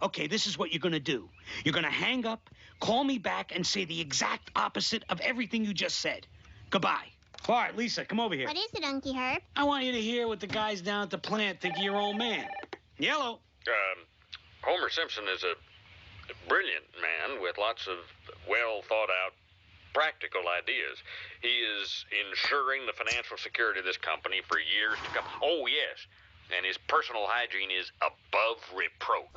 Okay, this is what you're gonna do. You're gonna hang up, call me back, and say the exact opposite of everything you just said. Goodbye. All right, Lisa, come over here. What is it, Unky Herb? I want you to hear what the guys down at the plant think of your old man. Yellow. Homer Simpson is a brilliant man with lots of well-thought-out practical ideas. He is ensuring the financial security of this company for years to come. Oh, yes. And his personal hygiene is above reproach.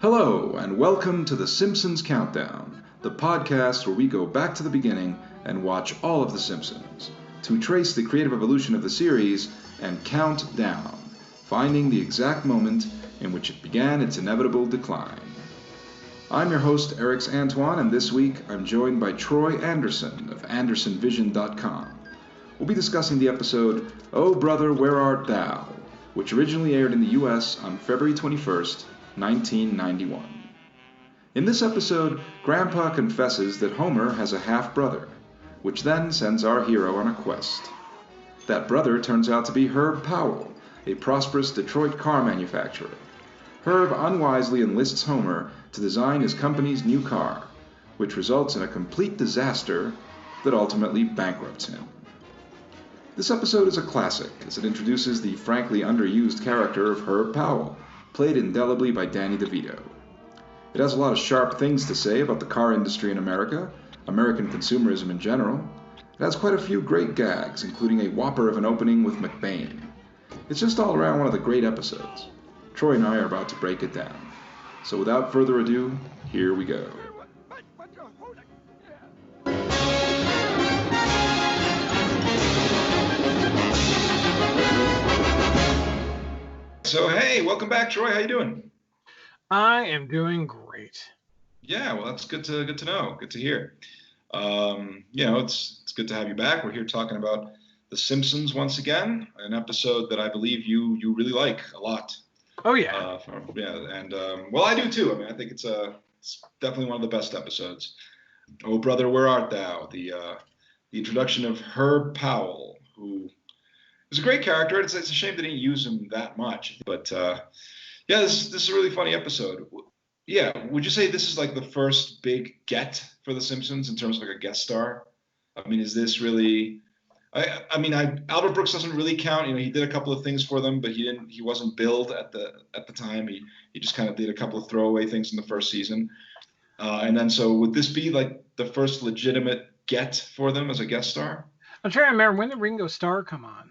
Hello, and welcome to the Simpsons Countdown, the podcast where we go back to the beginning and watch all of The Simpsons, to trace the creative evolution of the series and count down, finding the exact moment in which it began its inevitable decline. I'm your host, Erix Antoine, and this week I'm joined by Troy Anderson of AndersonVision.com. We'll be discussing the episode, Oh Brother, Where Art Thou?, which originally aired in the U.S. on February 21st, 1991. In this episode, Grandpa confesses that Homer has a half-brother, which then sends our hero on a quest. That brother turns out to be Herb Powell, a prosperous Detroit car manufacturer. Herb unwisely enlists Homer to design his company's new car, which results in a complete disaster that ultimately bankrupts him. This episode is a classic, as it introduces the frankly underused character of Herb Powell, played indelibly by Danny De Vito. It has a lot of sharp things to say about the car industry in America, American consumerism in general. It has quite a few great gags, including a whopper of an opening with McBain. It's just all around one of the great episodes. Troy and I are about to break it down. So without further ado, here we go. So hey, welcome back, Troy. How you doing? I am doing great. Yeah, well, that's good to know. Good to hear. It's good to have you back. We're here talking about The Simpsons once again, an episode that I believe you really like a lot. Oh yeah. I do too. I mean, I think it's definitely one of the best episodes. Oh Brother, Where Art Thou? The introduction of Herb Powell, who is a great character. It's a shame they didn't use him that much, but this is a really funny episode. Yeah, would you say this is like the first big get for The Simpsons in terms of like a guest star? I mean, is this really? Albert Brooks doesn't really count. You know, he did a couple of things for them, but he wasn't billed at the time. He just kind of did a couple of throwaway things in the first season. So would this be like the first legitimate get for them as a guest star? I'm trying to remember, when did Ringo Starr come on?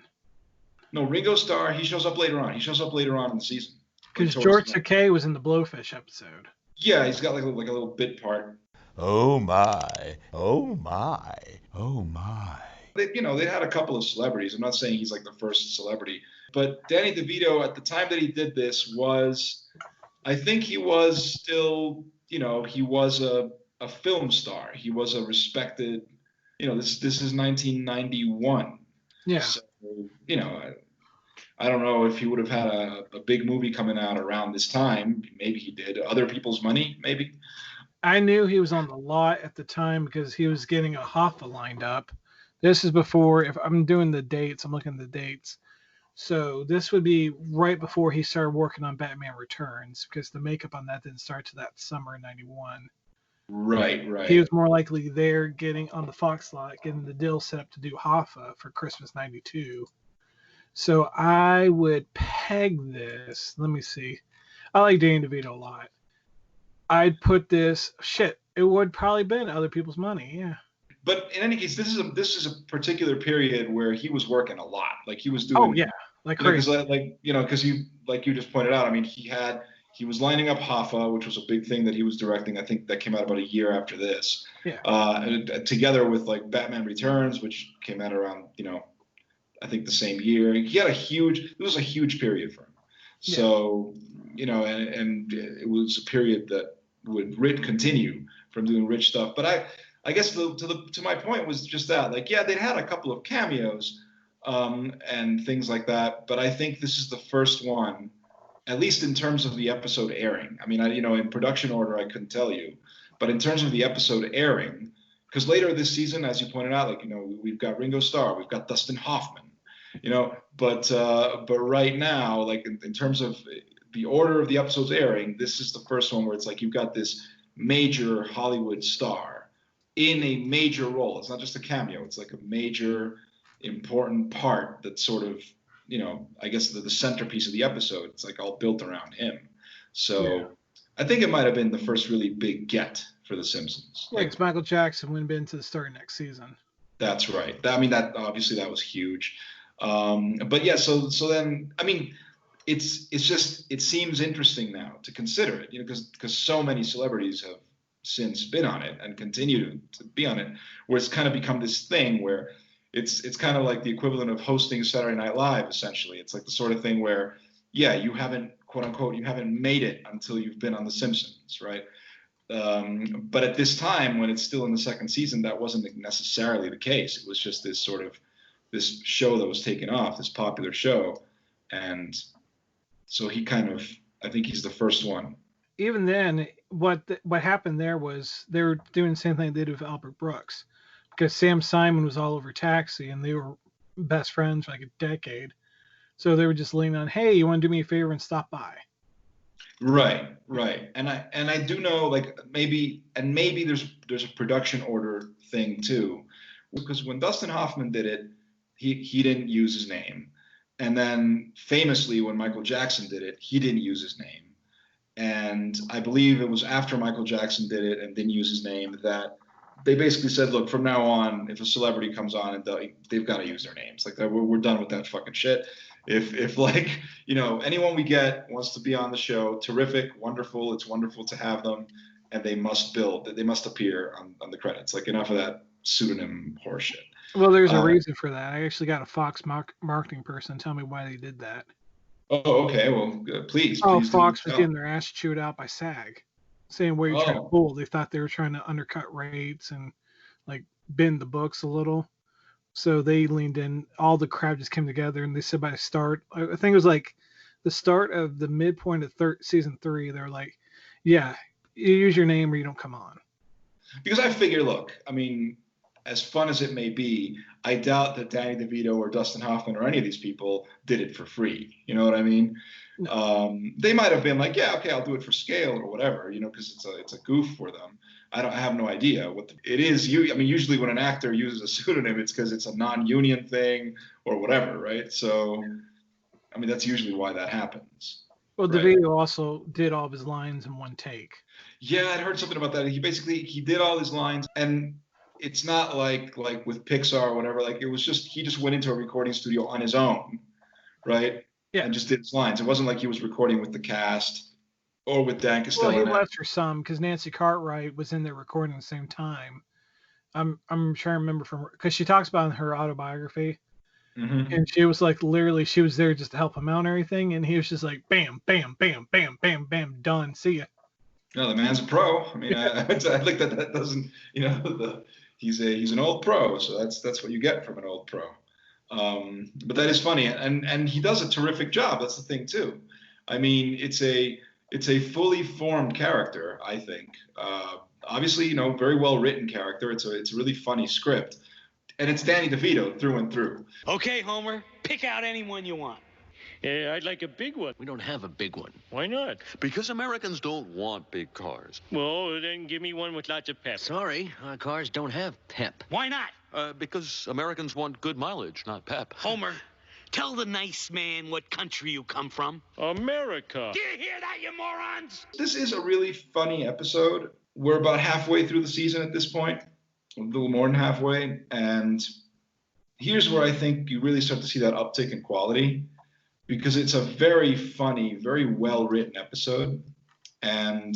No, Ringo Starr, he shows up later on. He shows up later on in the season. Because George Takei was in the Blowfish episode. Yeah, he's got like a little bit part. Oh my, oh my, oh my. They had a couple of celebrities. I'm not saying he's like the first celebrity, but Danny De Vito at the time that he did this I think he was still, he was a film star. He was a respected, this is 1991. Yeah. So, I don't know if he would have had a big movie coming out around this time. Maybe he did. Other People's Money, maybe. I knew he was on the lot at the time because he was getting a Hoffa lined up. This is before, if I'm doing the dates, I'm looking at the dates. So this would be right before he started working on Batman Returns, because the makeup on that didn't start to that summer in 91. Right. He was more likely there getting on the Fox lot, getting the deal set up to do Hoffa for Christmas 92. So I would peg this. Let me see. I like Danny DeVito a lot. I'd put this, it would probably been Other People's Money, yeah. But in any case, this is a particular period where he was working a lot. Like he was doing. Oh yeah, like crazy. Because you just pointed out. I mean, he was lining up Hoffa, which was a big thing that he was directing. I think that came out about a year after this. Yeah. Together with like Batman Returns, which came out around I think the same year. He had it was a huge period for him. So and it was a period that would continue from doing rich stuff. But I guess to my point was just that, like, yeah, they'd had a couple of cameos and things like that, but I think this is the first one, at least in terms of the episode airing. I mean, in production order, I couldn't tell you, but in terms of the episode airing, because later this season, as you pointed out, we've got Ringo Starr, we've got Dustin Hoffman, But right now, like in terms of the order of the episodes airing, this is the first one where it's like you've got this major Hollywood star in a major role. It's not just a cameo. It's like a major important part that's sort of, I guess the centerpiece of the episode. It's like all built around him. So I think it might have been the first really big get for The Simpsons. Yeah, because Michael Jackson wouldn't be into the start of next season. That's right. That obviously that was huge. But yeah, so then it seems interesting now to consider it, because so many celebrities have since been on it and continue to be on it, where it's kind of become this thing where it's kind of like the equivalent of hosting Saturday Night Live. Essentially, it's like the sort of thing where, yeah, you haven't, quote unquote, you haven't made it until you've been on The Simpsons, right? But at this time, when it's still in the second season, that wasn't necessarily the case. It was just this sort of this show that was taken off, this popular show, and so I think he's the first one. Even then, what happened there was they were doing the same thing they did with Albert Brooks, because Sam Simon was all over Taxi, and they were best friends for like a decade. So they were just leaning on, hey, you want to do me a favor and stop by? Right. And I do know, like, maybe there's a production order thing too, because when Dustin Hoffman did it, he didn't use his name, and then famously when Michael Jackson did it, he didn't use his name, and I believe it was after Michael Jackson did it and didn't use his name that they basically said, look, from now on, if a celebrity comes on and they've got to use their names. Like, we're done with that fucking shit. If like, anyone we get wants to be on the show, terrific, wonderful. It's wonderful to have them, and they must appear on the credits. Like, enough of that pseudonym horseshit. Well, there's a reason for that. I actually got a Fox marketing person tell me why they did that. Oh, okay. Well, please. Fox was getting their ass chewed out by SAG, saying, "What are you trying to pull?" They thought they were trying to undercut rates and like bend the books a little. So they leaned in. All the crowd just came together, and they said by the start, I think it was like the start of the midpoint of season 3, they're like, "Yeah, you use your name or you don't come on." Because I figure, look, I mean, as fun as it may be, I doubt that Danny De Vito or Dustin Hoffman or any of these people did it for free. You know what I mean? No. They might have been like, yeah, okay, I'll do it for scale or whatever, because it's a goof for them. I have no idea what it is. Usually when an actor uses a pseudonym, it's because it's a non-union thing or whatever, right? So, that's usually why that happens. Well, right? DeVito also did all of his lines in one take. Yeah, I'd heard something about that. He did all his lines, and it's not like with Pixar or whatever. Like, it was just he just went into a recording studio on his own, right? Yeah, and just did his lines. It wasn't like he was recording with the cast or with Dan Costello. Well, he left for some because Nancy Cartwright was in there recording at the same time. I'm trying to remember because she talks about in her autobiography, and she was like, literally, she was there just to help him out and everything, and he was just like, bam, bam, bam, bam, bam, bam, done. See ya. No, the man's a pro. I think that doesn't, he's an old pro, so that's what you get from an old pro. But that is funny, and he does a terrific job. That's the thing too. It's a fully formed character, I think. Obviously, very well written character. It's a really funny script, and it's Danny De Vito through and through. Okay, Homer, pick out anyone you want. Yeah, I'd like a big one. We don't have a big one. Why not? Because Americans don't want big cars. Well, then give me one with lots of pep. Sorry, our cars don't have pep. Why not? Because Americans want good mileage, not pep. Homer, tell the nice man what country you come from. America. Do you hear that, you morons? This is a really funny episode. We're about halfway through the season at this point, a little more than halfway, and here's where I think you really start to see that uptick in quality, because it's a very funny, very well-written episode. And,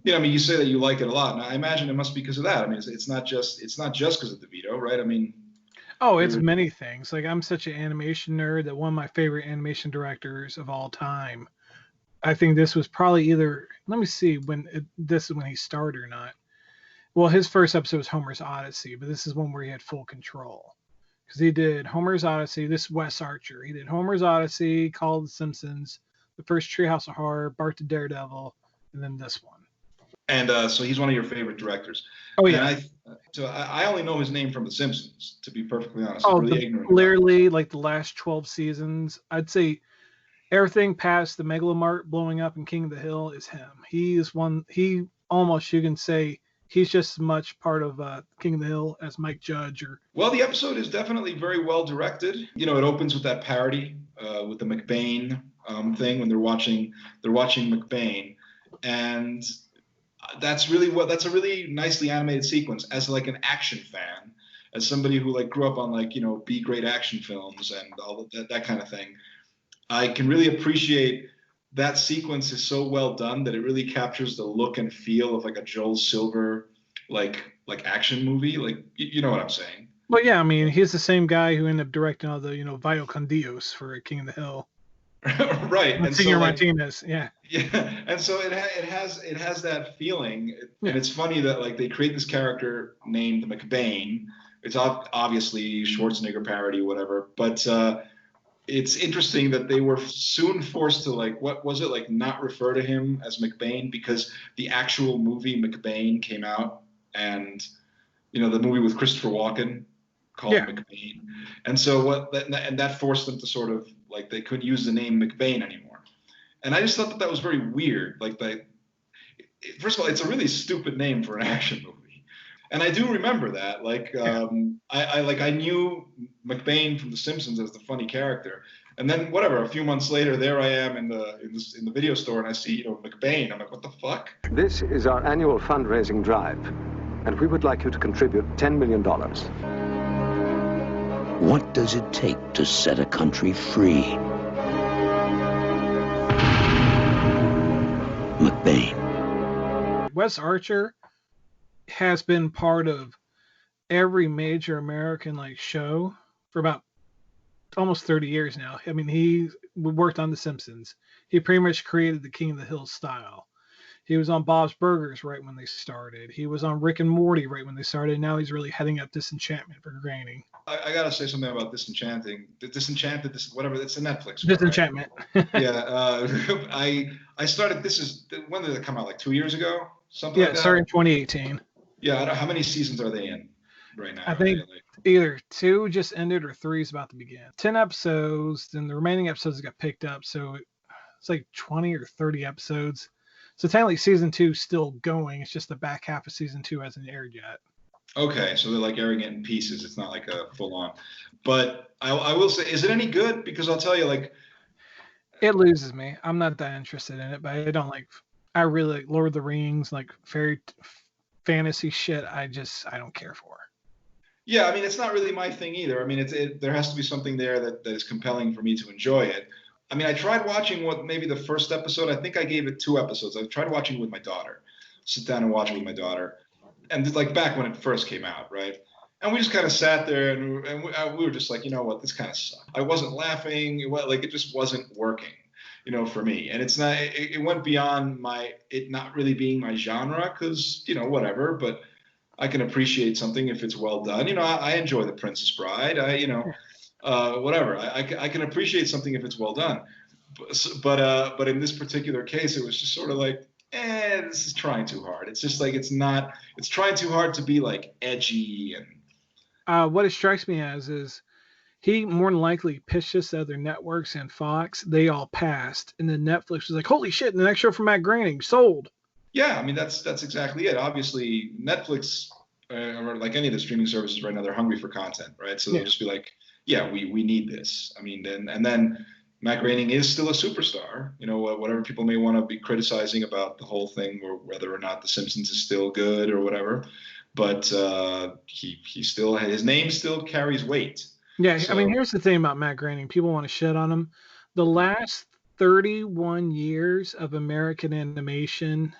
you say that you like it a lot, and I imagine it must be because of that. It's not just because of De Vito, right? Oh, it's many things. Like, I'm such an animation nerd that one of my favorite animation directors of all time, I think this was probably either, let me see this is when he started or not. Well, his first episode was Homer's Odyssey, but this is one where he had full control. Because he did Homer's Odyssey, this is Wes Archer. He did Homer's Odyssey, Call of the Simpsons, the first Treehouse of Horror, Bart the Daredevil, and then this one. And so he's one of your favorite directors. Oh yeah. And I only know his name from The Simpsons, to be perfectly honest. Oh, I'm really ignorant. literally like the last 12 seasons, I'd say everything past the Megalomart blowing up in King of the Hill is him. He is one. He almost, you can say, he's just as much part of King of the Hill as Mike Judge. Well, the episode is definitely very well directed. You know, it opens with that parody with the McBain thing when they're watching McBain, and that's a really nicely animated sequence. As like an action fan, as somebody who like grew up on like, you know, B-grade action films and all that kind of thing, I can really appreciate that sequence is so well done that it really captures the look and feel of like a Joel Silver like action movie. Like, you know what I'm saying? Well, yeah, I mean, he's the same guy who ended up directing all the, you know, Vio con Dios for King of the Hill. Right. And Senor Martinez, yeah. Yeah, and so it has that feeling, and it's funny that like they create this character named McBain. It's obviously Schwarzenegger parody, whatever, but it's interesting that they were soon forced to like, what was it, like not refer to him as McBain because the actual movie McBain came out, and you know, the movie with Christopher Walken called McBain, and so that forced them to sort of like, they couldn't use the name McBain anymore. And I just thought that was very weird. Like, first of all, it's a really stupid name for an action movie, and I do remember that. Like, I knew McBain from The Simpsons as the funny character, and then whatever. A few months later, there I am in the video store, and I see, you know, McBain. I'm like, what the fuck? This is our annual fundraising drive, and we would like you to contribute $10 million. What does it take to set a country free? McBain. Wes Archer has been part of every major American like show for about almost 30 years now. I mean, he worked on The Simpsons. He pretty much created the King of the Hill style. He was on Bob's Burgers right when they started. He was on Rick and Morty right when they started. Now he's really heading up Disenchantment for Groening. I gotta say something about Disenchanted. It's a Netflix. Disenchantment. Right? Yeah, I started. When did it come out? Like 2 years ago, something like that. Yeah, started in 2018. Yeah, how many seasons are they in right now? I think either 2 just ended or 3 is about to begin. 10 episodes, then the remaining episodes got picked up, so it's like 20 or 30 episodes. So technically season 2 is still going. It's just the back half of season 2 hasn't aired yet. Okay, so they're like airing it in pieces. It's not like a full on. But I will say, is it any good? Because I'll tell you, like, it loses me. I'm not that interested in it, but I really like Lord of the Rings, like fairy fantasy shit. I don't care for. Yeah, I mean, it's not really my thing either. I mean, there has to be something there that is compelling for me to enjoy it. I mean, I tried watching maybe the first episode. I think I gave it 2 episodes. I tried watching it with my daughter. Sit down and watch it with my daughter. And like back when it first came out, right? And we just kind of sat there and we were just like, you know what, this kind of sucked. I wasn't laughing. It just wasn't working, you know, for me. And it's not. It went beyond it not really being my genre because, you know, whatever. But I can appreciate something if it's well done. You know, I enjoy The Princess Bride. Whatever. I can appreciate something if it's well done. But in this particular case, it was just sort of like, this is trying too hard. It's just like, it's trying too hard to be like edgy. And what it strikes me as is he more than likely pitched this to other networks and Fox. They all passed. And then Netflix was like, holy shit, the next show from Matt Groening sold. Yeah, I mean, that's exactly it. Obviously, Netflix, or like any of the streaming services right now, they're hungry for content, right? So they'll just be like, yeah, we need this. I mean, then Matt Groening is still a superstar. You know, whatever people may want to be criticizing about the whole thing, or whether or not The Simpsons is still good or whatever, but he still, his name still carries weight. Yeah, so, I mean, here's the thing about Matt Groening. People want to shit on him. The last 31 years of American animation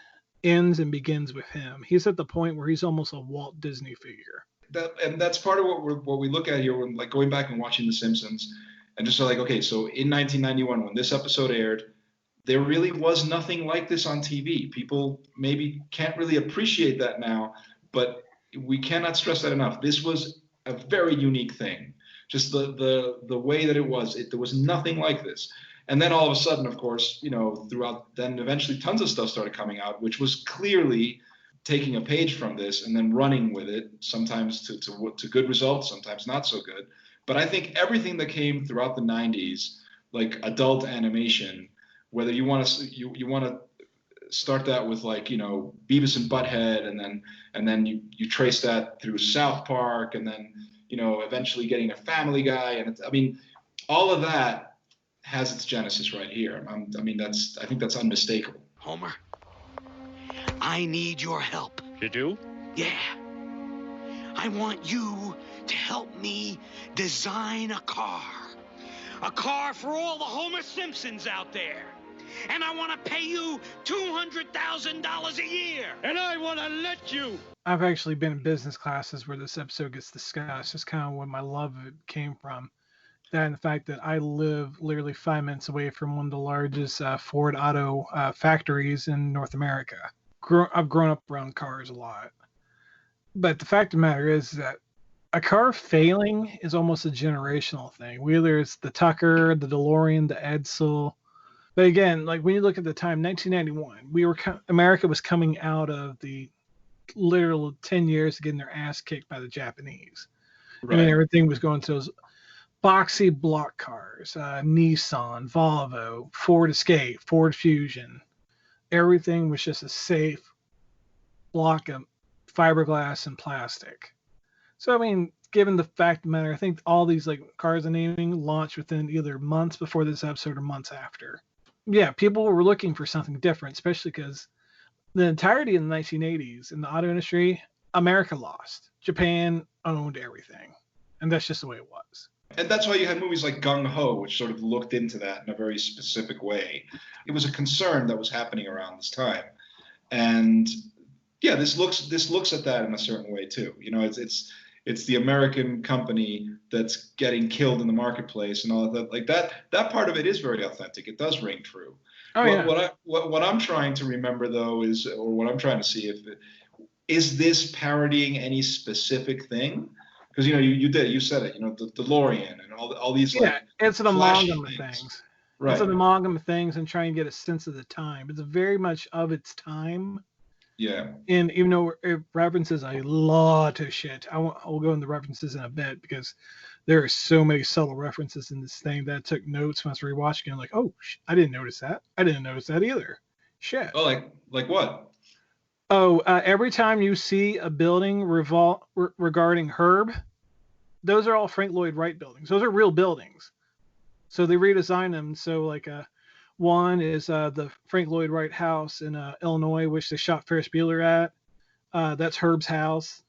ends and begins with him. He's at the point where he's almost a Walt Disney figure. That's part of what we look at here when, like, going back and watching The Simpsons, and just like, okay, so in 1991 when this episode aired, there really was nothing like this on TV. People maybe can't really appreciate that now, but we cannot stress that enough. This was a very unique thing. Just the way that it was, there was nothing like this. And then all of a sudden, of course, then eventually tons of stuff started coming out, which was clearly taking a page from this and then running with it, sometimes to good results, sometimes not so good. But I think everything that came throughout the 90s, like adult animation, whether you want to start that with Beavis and Butthead, and then you trace that through South Park, and then eventually getting a Family Guy, and all of that has its genesis right here. I think that's unmistakable. Homer, I need your help. You do? Yeah. I want you to help me design a car. A car for all the Homer Simpsons out there. And I want to pay you $200,000 a year. And I want to let you. I've actually been in business classes where this episode gets discussed. It's kind of where my love of it came from. That and the fact that I live literally 5 minutes away from one of the largest Ford auto factories in North America. I've grown up around cars a lot. But the fact of the matter is that a car failing is almost a generational thing. Whether it's the Tucker, the DeLorean, the Edsel. But again, like when you look at the time, 1991, America was coming out of the literal 10 years of getting their ass kicked by the Japanese. Right. And everything was going to those boxy block cars, Nissan, Volvo, Ford Escape, Ford Fusion. Everything was just a safe block of fiberglass and plastic. So, given the fact of the matter, I think all these cars I'm naming launched within either months before this episode or months after. Yeah, people were looking for something different, especially because the entirety of the 1980s in the auto industry, America lost. Japan owned everything. And that's just the way it was. And that's why you had movies like Gung Ho, which sort of looked into that in a very specific way. It was a concern that was happening around this time. And yeah, this looks at that in a certain way too. It's the American company that's getting killed in the marketplace and all of that. Like that part of it is very authentic. It does ring true. What I'm trying to remember though or what I'm trying to see is this parodying any specific thing? Because you said it. The DeLorean and all these. Yeah, it's an amalgam of things. Right. It's an amalgam of things and trying to get a sense of the time. It's very much of its time. Yeah. And even though it references a lot of shit, I'll go into references in a bit because there are so many subtle references in this thing that I took notes when I was rewatching it. Like, oh, I didn't notice that. I didn't notice that either. Shit. Oh, like what? Oh, every time you see a building regarding Herb, those are all Frank Lloyd Wright buildings. Those are real buildings. So they redesigned them. So one is the Frank Lloyd Wright house in Illinois, which they shot Ferris Bueller at. That's Herb's house.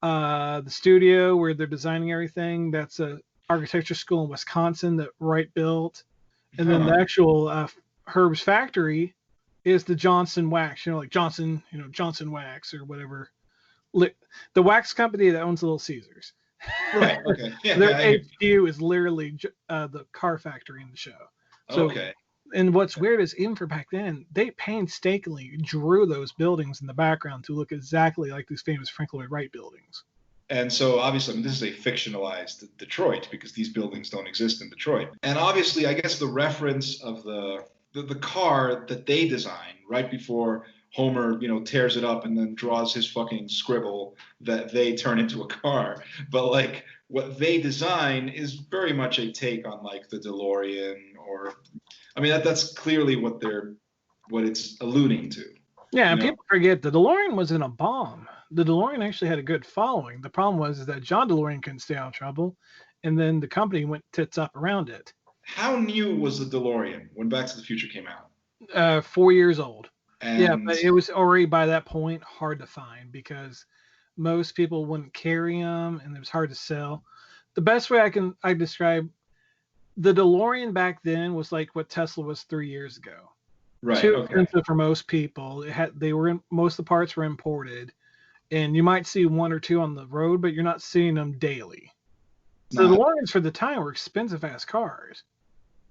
The studio where they're designing everything, that's a architecture school in Wisconsin that Wright built. And then the actual Herb's factory is the Johnson Wax, Johnson Wax or whatever. The wax company that owns Little Caesars. Right, okay. Yeah, their HQ is literally the car factory in the show. So, okay. And what's weird is even for back then, they painstakingly drew those buildings in the background to look exactly like these famous Frank Lloyd Wright buildings. And so obviously, this is a fictionalized Detroit because these buildings don't exist in Detroit. And obviously, I guess the reference of the car that they design right before Homer, tears it up and then draws his fucking scribble that they turn into a car. But what they design is very much a take on the DeLorean that's clearly what it's alluding to. Yeah, and people forget the DeLorean wasn't a bomb. The DeLorean actually had a good following. The problem was that John DeLorean couldn't stay out of trouble, and then the company went tits up around it. How new was the DeLorean when Back to the Future came out? 4 years old. And yeah, but it was already by that point hard to find because most people wouldn't carry them, and it was hard to sell. The best way I describe the DeLorean back then was like what Tesla was 3 years ago. Right. Too expensive for most people. Most of the parts were imported, and you might see one or two on the road, but you're not seeing them daily. So the DeLoreans for the time were expensive ass cars.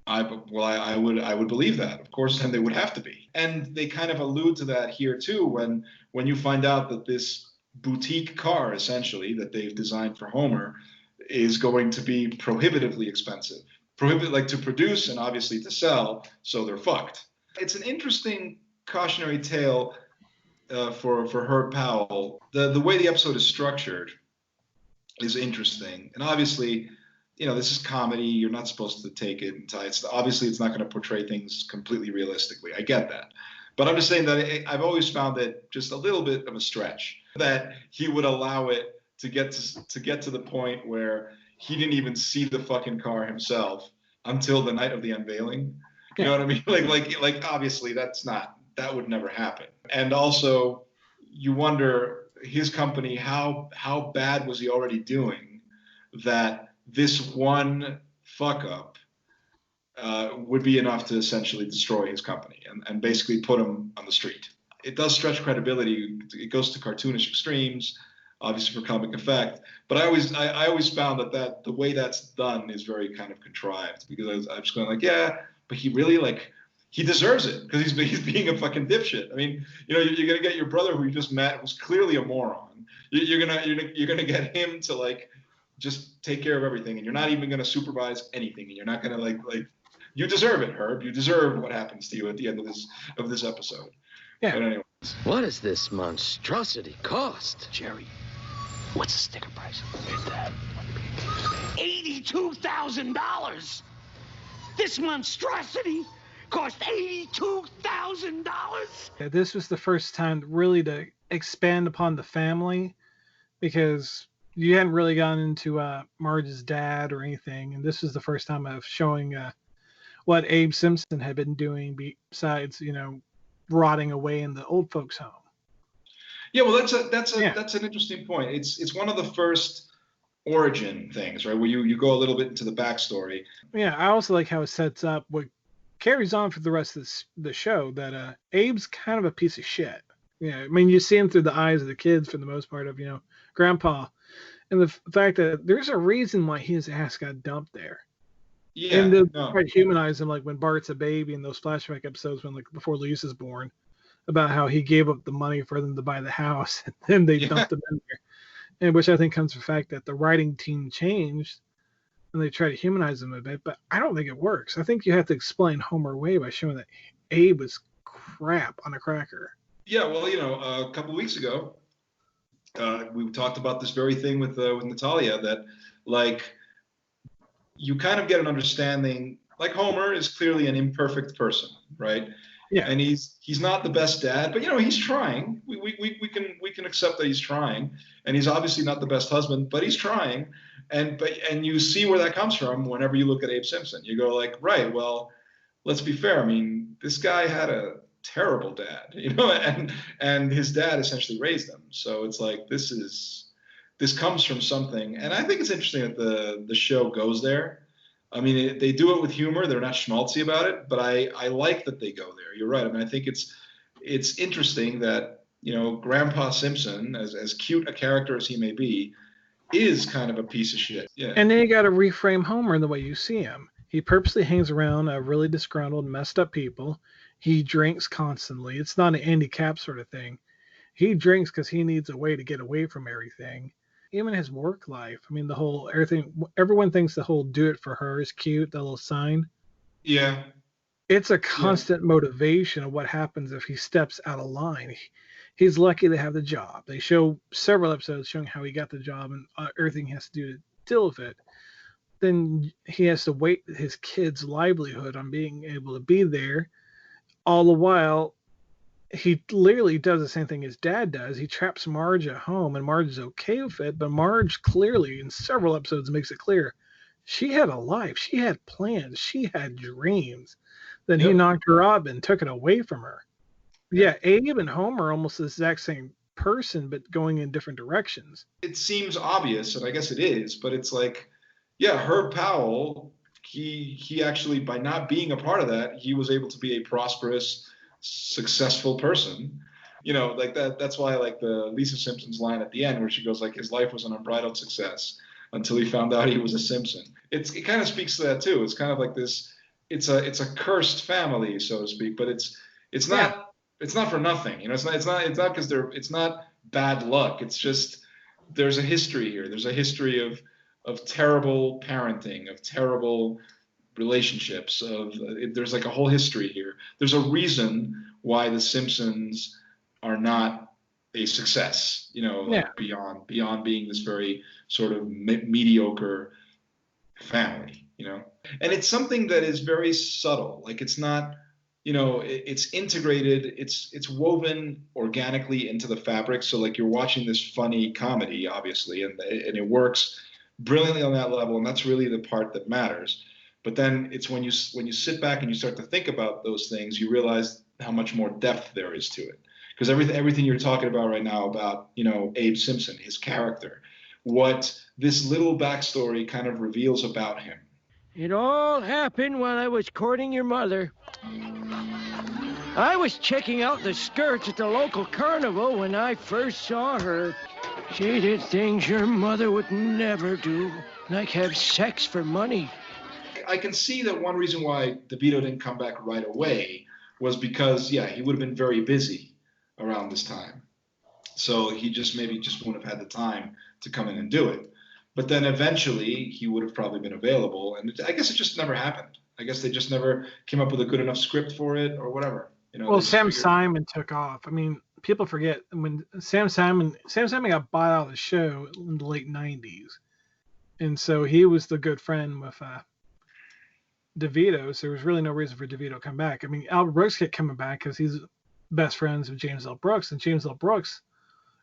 I would believe that, of course, and they would have to be. And they kind of allude to that here too when you find out that this boutique car, essentially, that they've designed for Homer, is going to be prohibitively expensive. to produce and obviously to sell, so they're fucked. It's an interesting cautionary tale for Herb Powell. The way the episode is structured is interesting, and obviously, this is comedy. You're not supposed to take it obviously it's not going to portray things completely realistically. I get that, but I'm just saying that I've always found it just a little bit of a stretch that he would allow it to get to the point where he didn't even see the fucking car himself until the night of the unveiling. You know what I mean? Like obviously that would never happen. And also you wonder his company, how bad was he already doing that this one fuck up would be enough to essentially destroy his company and basically put him on the street. It does stretch credibility. It goes to cartoonish extremes, obviously for comic effect. But I always found that the way that's done is very kind of contrived, because I'm just going like, yeah, but he really he deserves it because he's being a fucking dipshit. I mean, you're gonna get your brother who you just met, who's clearly a moron. You're gonna get him to just take care of everything, and you're not even gonna supervise anything, and you're not gonna like you deserve it, Herb. You deserve what happens to you at the end of this episode. Yeah. But anyway. What does this monstrosity cost? Jerry, what's the sticker price? $82,000. This monstrosity cost $82,000. Yeah, this was the first time really to expand upon the family, because you hadn't really gotten into Marge's dad or anything, and this was the first time of showing what Abe Simpson had been doing besides rotting away in the old folks' home. Yeah, well, that's an interesting point. It's one of the first origin things, right, where you go a little bit into the backstory. Yeah, I also like how it sets up what carries on for the rest of the show, that Abe's kind of a piece of shit. Yeah, I mean, you see him through the eyes of the kids for the most part of Grandpa, and the fact that there's a reason why his ass got dumped there. Yeah, and they try to humanize him, like when Bart's a baby in those flashback episodes when before Lisa's born, about how he gave up the money for them to buy the house, and then they dumped him in there. And which I think comes from the fact that the writing team changed and they try to humanize him a bit, but I don't think it works. I think you have to explain Homer away by showing that Abe was crap on a cracker. Yeah, well, a couple of weeks ago, we talked about this very thing with Natalia, that you kind of get an understanding, Homer is clearly an imperfect person, right? Yeah. And he's not the best dad, but he's trying. We can accept that he's trying, and he's obviously not the best husband, but he's trying. And you see where that comes from whenever you look at Abe Simpson. You go right, well, let's be fair. I mean, this guy had a terrible dad, and his dad essentially raised him. So it's this comes from something, and I think it's interesting that the show goes there. I mean, they do it with humor. They're not schmaltzy about it, but I like that they go there. You're right. I mean, I think it's interesting that Grandpa Simpson, as cute a character as he may be, is kind of a piece of shit. Yeah. And then you got to reframe Homer in the way you see him. He purposely hangs around really disgruntled, messed up people. He drinks constantly. It's not an Andy Capp sort of thing. He drinks because he needs a way to get away from everything. Even his work life. I mean, everyone thinks the whole "do it for her" is cute, that little sign. Yeah. It's a constant motivation of what happens if he steps out of line. He's lucky to have the job. They show several episodes showing how he got the job and everything he has to do to deal with it. Then he has to wait his kid's livelihood on being able to be there. All the while, he literally does the same thing his dad does. He traps Marge at home, and Marge is okay with it, but Marge clearly, in several episodes, makes it clear she had a life. She had plans. She had dreams. Then he knocked her up and took it away from her. Yeah, Abe and Homer are almost the exact same person, but going in different directions. It seems obvious, and I guess it is, but it's Herb Powell, he actually, by not being a part of that, he was able to be a prosperous, successful person. That's why the Lisa Simpson's line at the end where she goes his life was an unbridled success until he found out he was a Simpson. It kind of speaks to that too. It's kind of this, it's a cursed family, so to speak, but it's not for nothing. It's not because it's not bad luck. It's just there's a history here. There's a history of terrible parenting, of terrible relationships of there's like a whole history here. There's a reason why the Simpsons are not a success, like beyond being this very sort of mediocre family, and it's something that is very subtle. Like it's not, it's integrated, it's woven organically into the fabric. So like you're watching this funny comedy, obviously, and it works brilliantly on that level, and that's really the part that matters. But then it's when you sit back and you start to think about those things, you realize how much more depth there is to it. Because everything you're talking about right now about, Abe Simpson, his character, what this little backstory kind of reveals about him. It all happened while I was courting your mother. I was checking out the skirts at the local carnival when I first saw her. She did things your mother would never do, like have sex for money. I can see that one reason why De Vito didn't come back right away was because, he would have been very busy around this time. So he maybe wouldn't have had the time to come in and do it. But then eventually he would have probably been available. And I guess it just never happened. I guess they just never came up with a good enough script for it or whatever. Well, Sam Simon took off. I mean, people forget when Sam Simon got bought out of the show in the late 90s. And so he was the good friend with De Vito, so there was really no reason for De Vito to come back. I mean, Albert Brooks kept coming back because he's best friends with James L. Brooks, and James L. Brooks,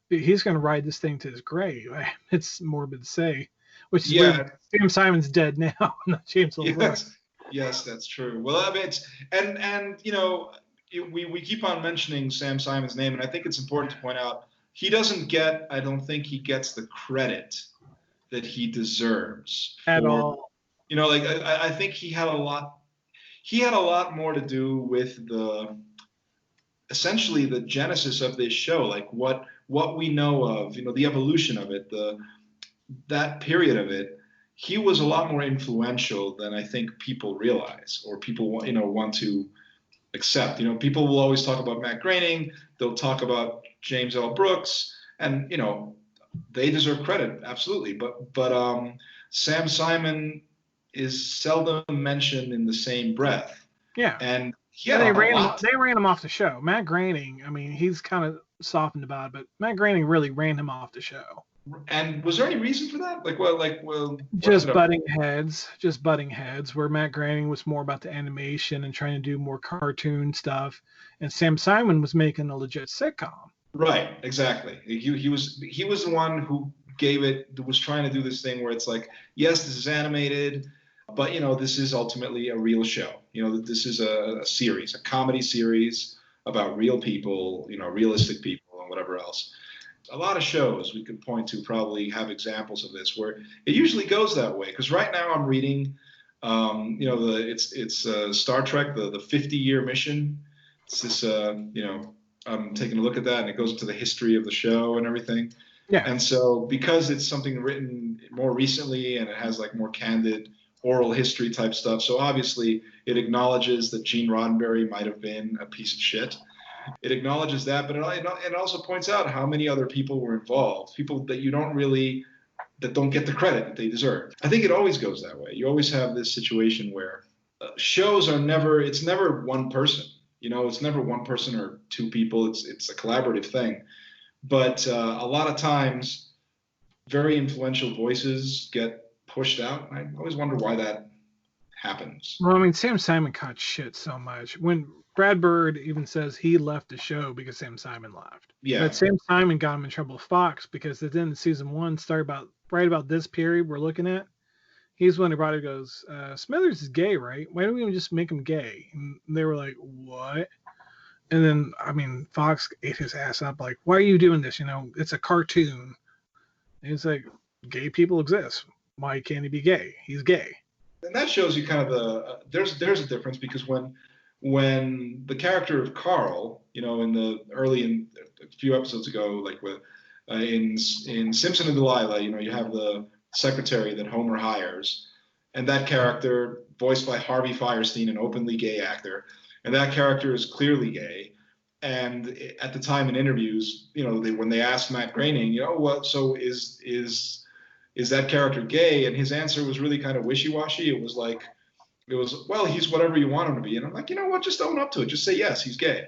he's going to ride this thing to his grave. It's morbid to say, which is weird. Sam Simon's dead now, not James L. Brooks. Yes, that's true. Well, I mean, we keep on mentioning Sam Simon's name, and I think it's important to point out I don't think he gets the credit that he deserves at all. I think he had a lot more to do with essentially the genesis of this show, like what we know of, the evolution of it, that period of it. He was a lot more influential than I think people realize or people want to accept. People will always talk about Matt Groening, they'll talk about James L. Brooks, and they deserve credit, absolutely. But Sam Simon is seldom mentioned in the same breath. Yeah. And they ran him off the show. Matt Groening, I mean, he's kind of softened about it, but Matt Groening really ran him off the show. And was there any reason for that? Just butting heads, where Matt Groening was more about the animation and trying to do more cartoon stuff, and Sam Simon was making a legit sitcom. Right, exactly. He was the one who was trying to do this thing where it's like, yes, this is animated, but this is ultimately a real show. This is a series, a comedy series about real people, realistic people and whatever else. A lot of shows we could point to probably have examples of this where it usually goes that way. Because right now I'm reading, it's Star Trek, the 50-year mission. It's this, I'm taking a look at that, and it goes into the history of the show and everything. Yeah. And so because it's something written more recently and it has like more candid oral history type stuff, so obviously it acknowledges that Gene Roddenberry might have been a piece of shit. It acknowledges that, but it also points out how many other people were involved, people that that don't get the credit that they deserve. I think it always goes that way. You always have this situation where shows it's never one person. It's never one person or two people. It's a collaborative thing. But a lot of times, very influential voices get pushed out. I always wonder why that happens. Well, I mean, Sam Simon caught shit so much. When Brad Bird even says he left the show because Sam Simon left. Yeah. But Sam Simon got him in trouble with Fox because at the end of season 1 started right about this period we're looking at. He's when everybody goes, Smithers is gay, right? Why don't we just make him gay? And they were like, what? And then, I mean, Fox ate his ass up. Like, why are you doing this? It's a cartoon. And it's like, gay people exist. Why can't he be gay? He's gay. And that shows you kind of there's a difference because when the character of Carl, in a few episodes ago, like with in Simpson and Delilah, you have the secretary that Homer hires, and that character voiced by Harvey Fierstein, an openly gay actor, and that character is clearly gay. And at the time in interviews, when they asked Matt Groening, so is that character gay? And his answer was really kind of wishy-washy. It was like, It was, well, he's whatever you want him to be. And I'm like, you know what? Just own up to it. Just say, yes, he's gay.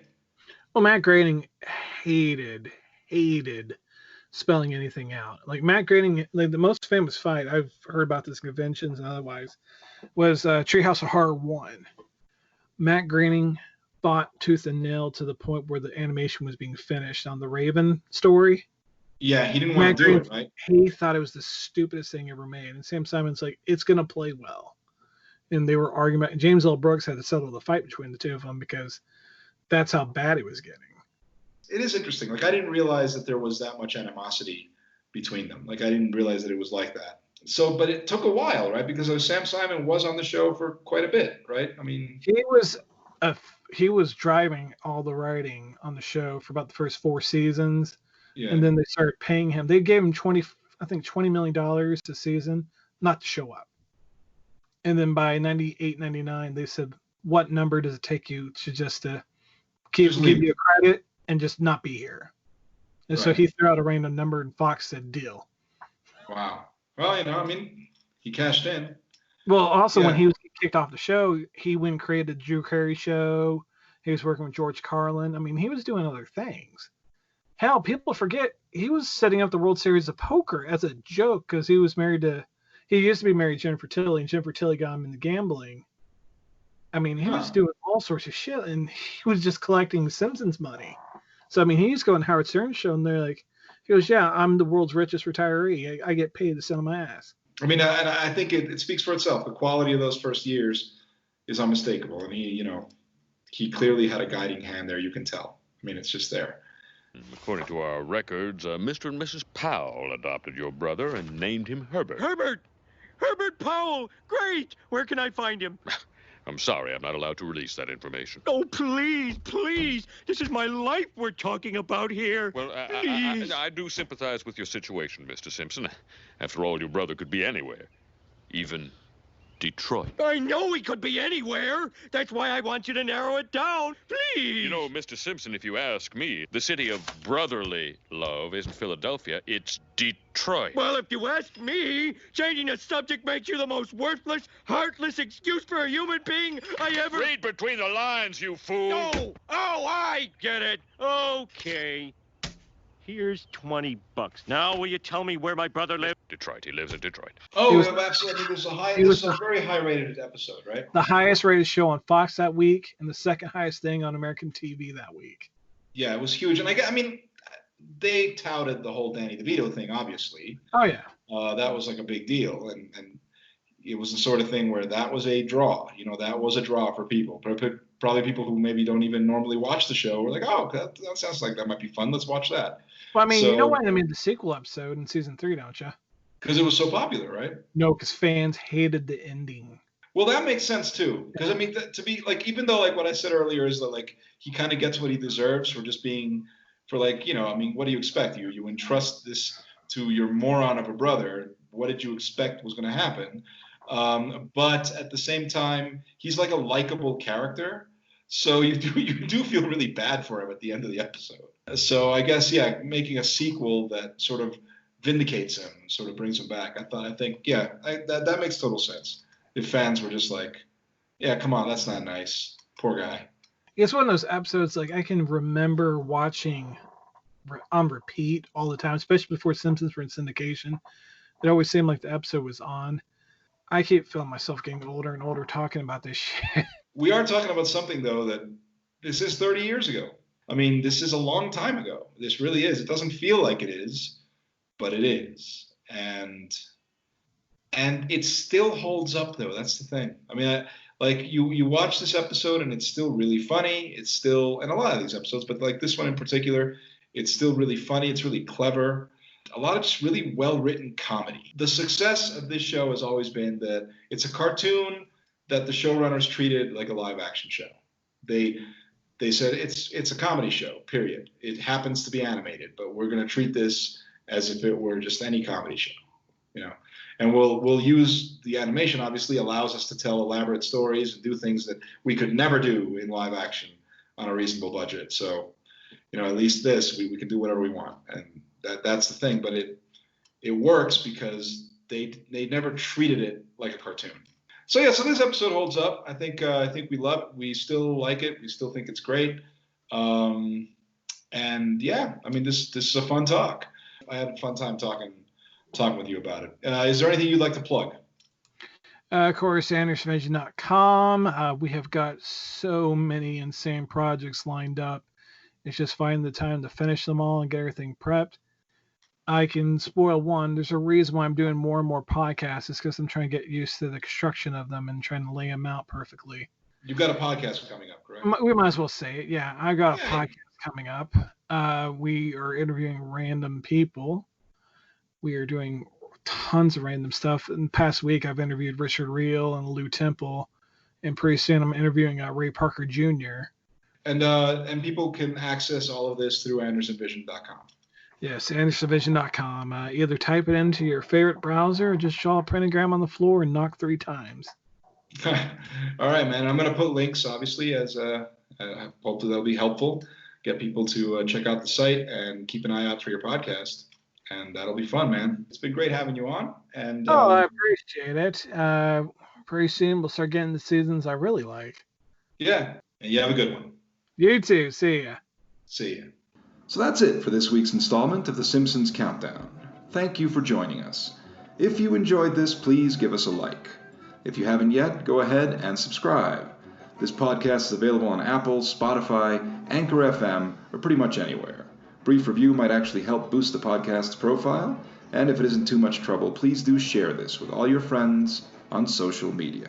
Well, Matt Groening hated spelling anything out. Like Matt Groening, like the most famous fight I've heard about this conventions and otherwise was Treehouse of Horror 1. Matt Groening fought tooth and nail to the point where the animation was being finished on the Raven story. Yeah, he didn't want to do it, right? He thought it was the stupidest thing ever made. And Sam Simon's like, it's going to play well. And they were arguing about, James L. Brooks had to settle the fight between the two of them because that's how bad he was getting. It is interesting. Like, I didn't realize that there was that much animosity between them. Like, I didn't realize that it was like that. So, but it took a while, right? Because Sam Simon was on the show for quite a bit, right? I mean, he was driving all the writing on the show for about the first 4 seasons. Yeah. And then they started paying him. They gave him $20 million a season not to show up. And then by 98, 99, they said, what number does it take you to just give you a credit and just not be here? And so he threw out a random number and Fox said, deal. Wow. Well, I mean, he cashed in. Well, also when he was kicked off the show, he went and created the Drew Carey show. He was working with George Carlin. I mean, he was doing other things. Hell, people forget he was setting up the World Series of Poker as a joke because he used to be married to Jennifer Tilly, and Jennifer Tilly got him into gambling. I mean, he was doing all sorts of shit, and he was just collecting Simpsons money. So, I mean, he's going Howard Stern's show, and they're like, he goes, yeah, I'm the world's richest retiree. I get paid to sit on my ass. I mean, and I think it speaks for itself. The quality of those first years is unmistakable. And he clearly had a guiding hand there, you can tell. I mean, it's just there. According to our records, Mr. and Mrs. Powell adopted your brother and named him Herbert. Herbert Powell! Great! Where can I find him? I'm sorry, I'm not allowed to release that information. Oh, please! This is my life we're talking about here. Well, I do sympathize with your situation, Mr. Simpson. After all, your brother could be anywhere. Even Detroit. I know he could be anywhere. That's why I want you to narrow it down. Please. You know, Mr. Simpson, if you ask me, the city of brotherly love isn't Philadelphia, it's Detroit. Well, if you ask me, changing the subject makes you the most worthless, heartless excuse for a human being I ever... Read between the lines, you fool. No. Oh, I get it. Okay. Here's $20. Now, will you tell me where my brother lives? Detroit. He lives in Detroit. Oh, absolutely. This is a very high-rated episode, right? The highest-rated show on Fox that week, and the second highest thing on American TV that week. Yeah, it was huge. And I mean, they touted the whole Danny De Vito thing, obviously. Oh, yeah. That was like a big deal. And it was the sort of thing where that was a draw. That was a draw for people. Probably people who maybe don't even normally watch the show were like, oh, that sounds like that might be fun. Let's watch that. Well, I mean, you know why they made the sequel episode in season 3, don't you? Because it was so popular, right? No, because fans hated the ending. Well, that makes sense too. Because I mean, to be like, even though like what I said earlier is that like he kind of gets what he deserves for just being, for like, I mean, what do you expect? You entrust this to your moron of a brother. What did you expect was going to happen? But at the same time, he's like a likable character. So you do feel really bad for him at the end of the episode. So I guess, making a sequel that sort of vindicates him, sort of brings him back. I think that makes total sense. If fans were just like, yeah, come on, that's not nice. Poor guy. It's one of those episodes like I can remember watching on repeat all the time, especially before Simpsons were in syndication. It always seemed like the episode was on. I keep feeling myself getting older and older talking about this shit. We are talking about something, though, that this is 30 years ago. I mean, this is a long time ago. This really is. It doesn't feel like it is, but it is. And it still holds up, though. That's the thing. I mean, you watch this episode, and it's still really funny. It's still, and a lot of these episodes, but like this one in particular, it's still really funny. It's really clever. A lot of just really well-written comedy. The success of this show has always been that it's a cartoon that the showrunners treated like a live-action show. They said it's a comedy show, period. It happens to be animated, but we're going to treat this as if it were just any comedy show, And we'll use the animation. Obviously, allows us to tell elaborate stories and do things that we could never do in live action on a reasonable budget. So, at least this we can do whatever we want, and that's the thing. But it works because they never treated it like a cartoon. So this episode holds up. I think we love it. We still like it. We still think it's great. And yeah, I mean, this is a fun talk. I had a fun time talking with you about it. Is there anything you'd like to plug? Of course, AndersonVision.com. We have got so many insane projects lined up. It's just finding the time to finish them all and get everything prepped. I can spoil one. There's a reason why I'm doing more and more podcasts. It's because I'm trying to get used to the construction of them and trying to lay them out perfectly. You've got a podcast coming up, correct? We might as well say it. Yeah, I got a podcast coming up. We are interviewing random people. We are doing tons of random stuff. In the past week, I've interviewed Richard Reel and Lou Temple, and pretty soon I'm interviewing Ray Parker Jr. And people can access all of this through AndersonVision.com. Yes, AndersonVision.com. Either type it into your favorite browser or just draw a pentagram on the floor and knock 3 times. All right, man. I'm going to put links, obviously, as hopefully that'll be helpful. Get people to check out the site and keep an eye out for your podcast. And that'll be fun, man. It's been great having you on. And I appreciate it. Pretty soon we'll start getting the seasons I really like. Yeah. And you have a good one. You too. See ya. See ya. So that's it for this week's installment of the Simpsons Countdown. Thank you for joining us. If you enjoyed this, please give us a like. If you haven't yet, go ahead and subscribe. This podcast is available on Apple, Spotify, Anchor FM, or pretty much anywhere. Brief review might actually help boost the podcast's profile, and if it isn't too much trouble, please do share this with all your friends on social media.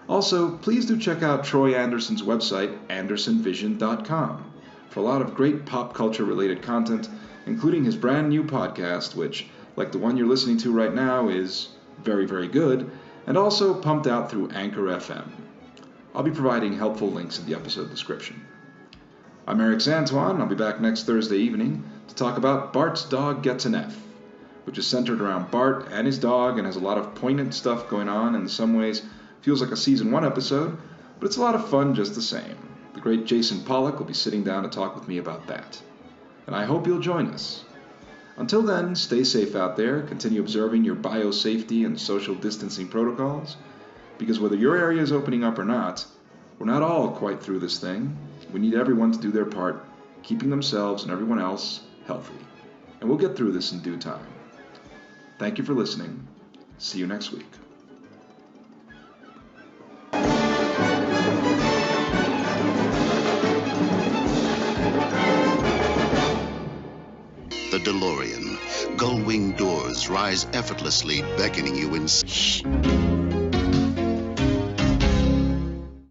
Also, please do check out Troy Anderson's website, AndersonVision.com, for a lot of great pop culture related content, including his brand new podcast, which, like the one you're listening to right now, is very, very good, and also pumped out through Anchor FM. I'll be providing helpful links in the episode description. I'm Erix Antoine. I'll be back next Thursday evening to talk about Bart's Dog Gets an F, which is centered around Bart and his dog and has a lot of poignant stuff going on, and in some ways feels like a season 1 episode, but it's a lot of fun just the same. The great Jason Pollock will be sitting down to talk with me about that. And I hope you'll join us. Until then, stay safe out there, continue observing your biosafety and social distancing protocols, because whether your area is opening up or not, we're not all quite through this thing. We need everyone to do their part, keeping themselves and everyone else healthy. And we'll get through this in due time. Thank you for listening. See you next week. The DeLorean. Gull-wing doors rise effortlessly, beckoning you in... Shh.